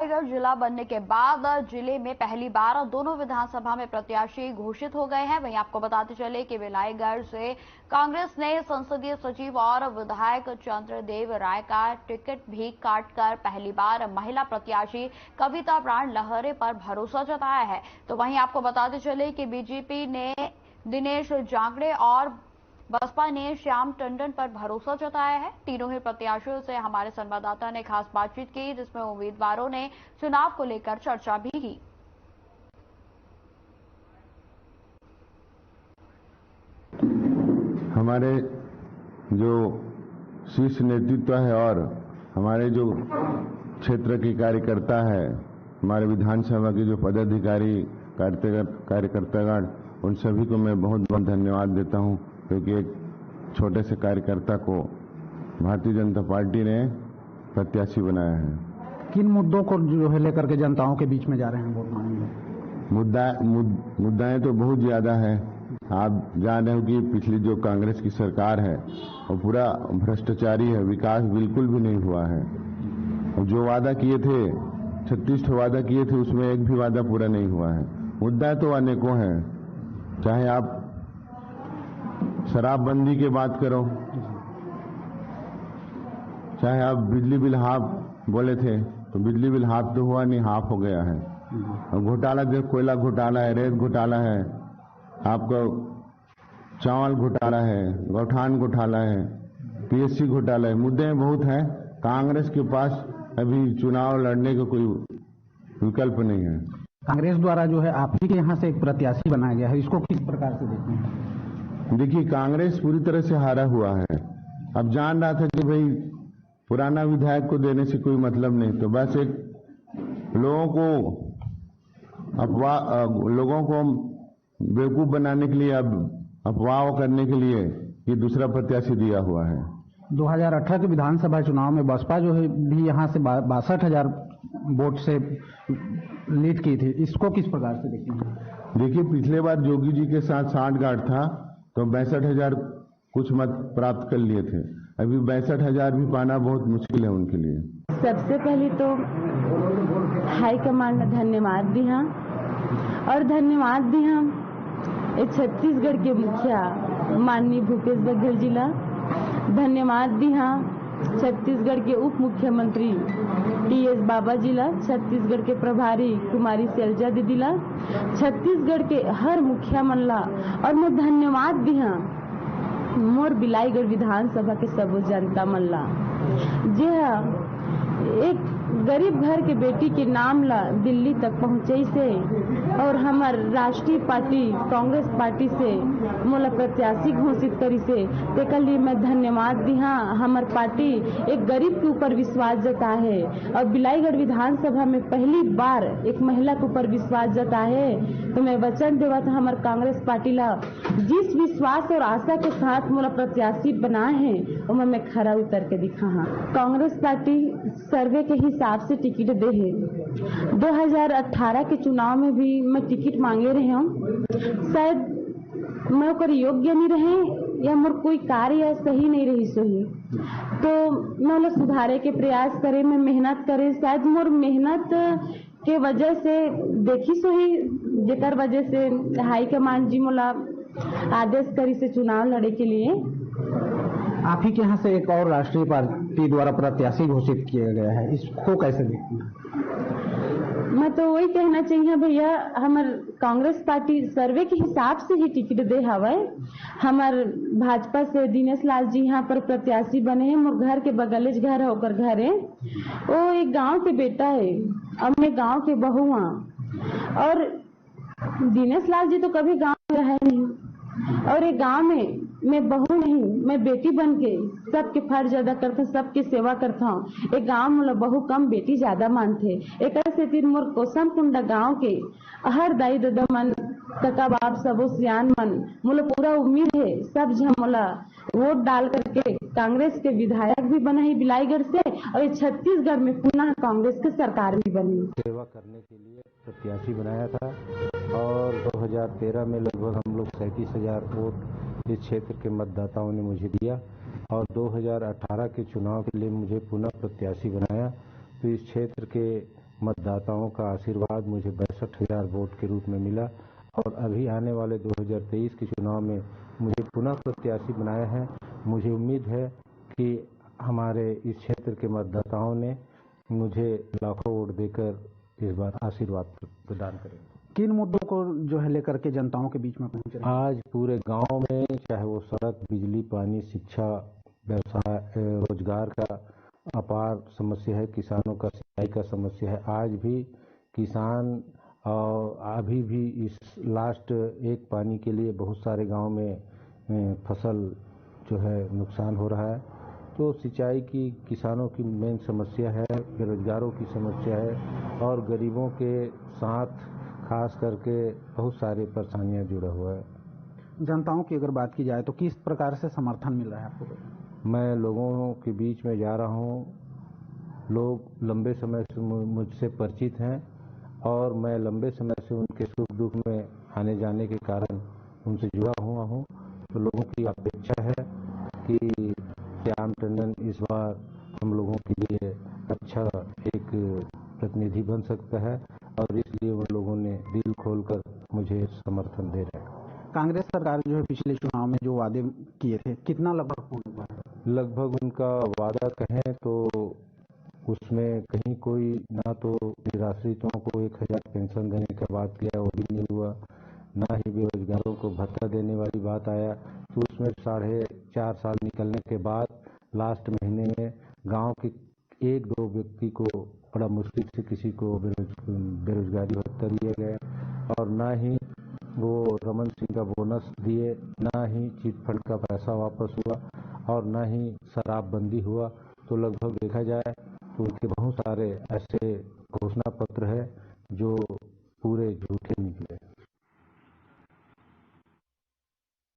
रायगढ़ जिला बनने के बाद जिले में पहली बार दोनों विधानसभा में प्रत्याशी घोषित हो गए हैं। वहीं आपको बताते चले कि विलायगढ़ से कांग्रेस ने संसदीय सचिव और विधायक चंद्रदेव राय का टिकट भी काटकर पहली बार महिला प्रत्याशी कविता प्राण लहरे पर भरोसा जताया है। तो वहीं आपको बताते चले कि बीजेपी ने दिनेश जांगड़े और बसपा ने श्याम टंडन पर भरोसा जताया है। तीनों ही प्रत्याशियों से हमारे संवाददाता ने खास बातचीत की, जिसमें उम्मीदवारों ने चुनाव को लेकर चर्चा भी की। हमारे जो शीर्ष नेतृत्व है और हमारे जो क्षेत्र के कार्यकर्ता है, हमारे विधानसभा के जो पदाधिकारी कार्यकर्तागण, उन सभी को मैं बहुत बहुत धन्यवाद देता हूं, क्योंकि एक छोटे से कार्यकर्ता को भारतीय जनता पार्टी ने प्रत्याशी बनाया है। किन मुद्दों को जो है लेकर के जनताओं के बीच में जा रहे हैं वोट मांगने? मुद्दाएं तो बहुत ज्यादा है। आप जान रहे हो कि पिछली जो कांग्रेस की सरकार है वो पूरा भ्रष्टाचारी है, विकास बिल्कुल भी नहीं हुआ है। और जो वादा किए थे, 36 वादा किए थे, उसमें एक भी वादा पूरा नहीं हुआ है। मुद्दा तो अनेकों हैं, चाहे आप शराबबंदी की बात करो, चाहे आप बिजली बिल हाफ बोले थे, तो बिजली बिल हाफ तो हुआ नहीं, हाफ हो गया है। और घोटाला, जो कोयला घोटाला है, रेत घोटाला है, आपका चावल घोटाला है, गौठान घोटाला है, पीएससी घोटाला है। मुद्दे बहुत हैं। कांग्रेस के पास अभी चुनाव लड़ने का कोई विकल्प नहीं है। कांग्रेस द्वारा जो है आप ही के यहाँ से एक प्रत्याशी बनाया गया है, इसको किस प्रकार से देखते हैं? देखिए, कांग्रेस पूरी तरह से हारा हुआ है। अब जान रहा था कि भाई पुराना विधायक को देने से कोई मतलब नहीं, तो बस एक लोगों को बेवकूफ बनाने के लिए, अब अफवाह करने के लिए ये दूसरा प्रत्याशी दिया हुआ है। 2018 के विधानसभा चुनाव में बसपा जो है भी यहाँ से 62,000 वोट से लीड की थी, इसको किस प्रकार से देखते हैं? देखिए, पिछले बार जोगी जी के साथ साठगांठ था, तो 62,000 कुछ मत प्राप्त कर लिए थे। अभी 62,000 भी पाना बहुत मुश्किल है उनके लिए। सबसे पहले तो हाईकमान ने धन्यवाद दिया, और धन्यवाद दिया छत्तीसगढ़ के मुखिया माननीय भूपेश बघेल जी ला, धन्यवाद दिया छत्तीसगढ़ के उप मुख्यमंत्री टीएस बाबा जी ला, छत्तीसगढ़ के प्रभारी कुमारी शैलजा दीदी ला, छत्तीसगढ़ के हर मुखिया मन ला, और मैं धन्यवाद दिया मोर बिलाईगढ़ विधानसभा के सब जनता मन ला, जे एक गरीब घर के बेटी के नाम ला दिल्ली तक पहुंचे से, और हमार राष्ट्रीय पार्टी कांग्रेस पार्टी से मोला प्रत्याशी घोषित करी से, तेकर लिए मैं धन्यवाद दिहा। हमार पार्टी एक गरीब के ऊपर विश्वास जता है, और बिलाईगढ़ विधानसभा में पहली बार एक महिला के ऊपर विश्वास जता है। तो मैं वचन देवा था हमार कांग्रेस पार्टी ला जिस विश्वास और आशा के साथ मोला प्रत्याशी बना है, वो मैं खरा उतर के दिखा। कांग्रेस पार्टी सर्वे के हिसाब से टिकट दे है। 2018 के चुनाव में भी मैं टिकट मांगे रहे हूँ, शायद मैं ओकर योग्य नहीं रहे या मोर कोई कार्य सही नहीं रही सही, तो मैं सुधारे के प्रयास करे, मैं मेहनत करे। शायद मोर मेहनत के वजह से देखी सही, जेकर वजह से हाईकमान जी मोला आदेश करी से चुनाव लड़े के लिए। आप ही के यहाँ से एक और राष्ट्रीय पार्टी द्वारा प्रत्याशी घोषित किया गया है, इसको कैसे देखते हैं? मैं तो वही कहना चाहिए भैया, हमार कांग्रेस पार्टी सर्वे के हिसाब से ही टिकट दे हवाए। हमार भाजपा से दिनेश लाल जी यहाँ पर प्रत्याशी बने हैं। मोर घर के बगल घर है, ओकर घर है, वो एक गांव के बेटा है, अब मैं गांव के बहू हूँ, और दिनेश लाल जी तो कभी गांव में रहे नहीं, और एक गांव में मैं बहू नहीं, मैं बेटी बन के सबके फर्ज अदा करता, सबकी सेवा करता हूँ। एक गांव में बहू कम बेटी ज्यादा मानते। एक ऐसे तीन मोर कोसम कुंडा गांव के हर दाई दादा मन, काका बाप सबो सियान मन, मोला पूरा उम्मीद है सब जन मोला वोट डाल करके कांग्रेस के विधायक भी बना ही बिलाईगढ़ से, और छत्तीसगढ़ में पुनः कांग्रेस की सरकार भी बनी। सेवा करने के लिए प्रत्याशी बनाया था, और 2013 में लगभग हम लोग 37,000 वोट इस क्षेत्र के मतदाताओं ने मुझे दिया, और 2018 के चुनाव के लिए मुझे पुनः प्रत्याशी बनाया। तो इस क्षेत्र के मतदाताओं का आशीर्वाद मुझे 62,000 वोट के रूप में मिला और अभी आने वाले 2023 के चुनाव में मुझे पुनः प्रत्याशी बनाया है। मुझे उम्मीद है कि हमारे इस क्षेत्र के मतदाताओं ने मुझे लाखों वोट देकर इस बार आशीर्वाद प्रदान करेंगे। किन मुद्दों को जो है लेकर के जनताओं के बीच में पहुंचे? आज पूरे गांव में चाहे वो सड़क, बिजली, पानी, शिक्षा, व्यवसाय, रोजगार का अपार समस्या है, किसानों का सिंचाई का समस्या है। आज भी किसान और अभी भी इस लास्ट एक पानी के लिए बहुत सारे गांव में फसल जो है नुकसान हो रहा है। तो सिंचाई की किसानों की मेन समस्या है, बेरोजगारों की समस्या है और गरीबों के साथ खास करके बहुत सारी परेशानियां जुड़ा हुआ है। जनताओं की अगर बात की जाए तो किस प्रकार से समर्थन मिल रहा है आपको? मैं लोगों के बीच में जा रहा हूं। लोग लंबे समय से मुझसे परिचित हैं और मैं लंबे समय से उनके सुख दुख में आने जाने के कारण उनसे जुड़ा हुआ हूं। तो लोगों की अपेक्षा है कि श्याम टंडन इस बार हम लोगों के लिए अच्छा एक प्रतिनिधि बन सकता है और इसलिए उन लोगों ने दिल खोलकर मुझे समर्थन दे रहे हैं। कांग्रेस सरकार जो है पिछले चुनाव में जो वादे किए थे कितना लगभग पूर्ण हुआ है? लगभग उनका वादा कहें तो उसमें कहीं कोई ना तो निराश्रितों को 1,000 पेंशन देने का बात किया, वो भी नहीं हुआ, ना ही बेरोजगारों को भत्ता देने वाली बात आया। तो उसमें 4.5 साल निकलने के बाद लास्ट महीने में गांव के 1-2 व्यक्ति को बड़ा मुश्किल से किसी को बेरोजगारी भत्ता दिए गए और ना ही वो रमन सिंह का बोनस दिए, ना ही चिट फंड का पैसा वापस हुआ और ना ही शराबबंदी हुआ। तो लगभग देखा जाए तो उनके बहुत सारे ऐसे घोषणा पत्र है जो पूरे झूठे निकले।